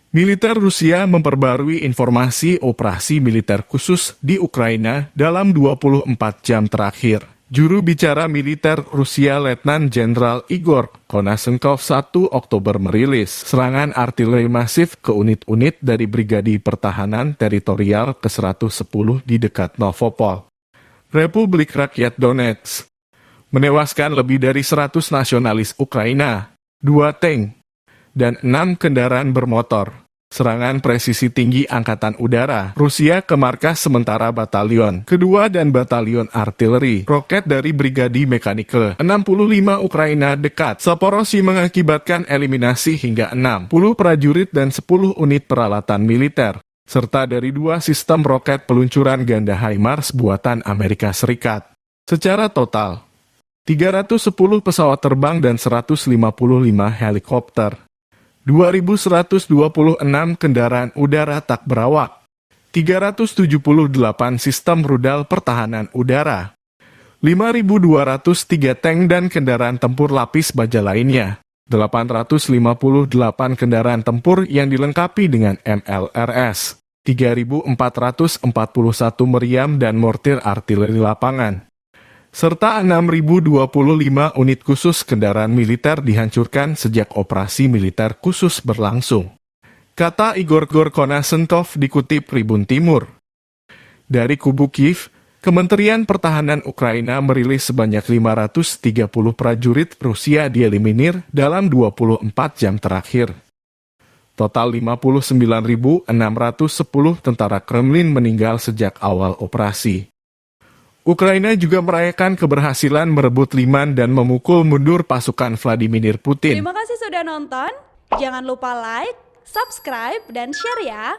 Militer Rusia memperbarui informasi operasi militer khusus di Ukraina dalam 24 jam terakhir. Juru bicara militer Rusia Letnan Jenderal Igor Konashenkov 1 Oktober merilis serangan artileri masif ke unit-unit dari Brigadi Pertahanan Teritorial ke-110 di dekat Novopol, Republik Rakyat Donetsk, menewaskan lebih dari 100 nasionalis Ukraina, 2 tank, dan 6 kendaraan bermotor. Serangan presisi tinggi Angkatan Udara Rusia ke markas sementara Batalion Kedua dan Batalion Artileri Roket dari Brigadi Mekanik 65 Ukraina dekat Zaporozhye mengakibatkan eliminasi hingga 60 prajurit dan 10 unit peralatan militer, serta dari 2 sistem roket peluncuran ganda HIMARS buatan Amerika Serikat. Secara total, 310 pesawat terbang dan 155 helikopter, 2.126 kendaraan udara tak berawak, 378 sistem rudal pertahanan udara, 5.203 tank dan kendaraan tempur lapis baja lainnya, 858 kendaraan tempur yang dilengkapi dengan MLRS, 3.441 meriam dan mortir artileri lapangan, serta 6.025 unit khusus kendaraan militer dihancurkan sejak operasi militer khusus berlangsung, kata Igor Konashenkov dikutip Tribun Timur. Dari kubu Kiev, Kementerian Pertahanan Ukraina merilis sebanyak 530 prajurit Rusia dieliminir dalam 24 jam terakhir. Total 59.610 tentara Kremlin meninggal sejak awal operasi. Ukraina juga merayakan keberhasilan merebut Liman dan memukul mundur pasukan Vladimir Putin. Terima kasih sudah nonton. Jangan lupa like, subscribe, dan share ya.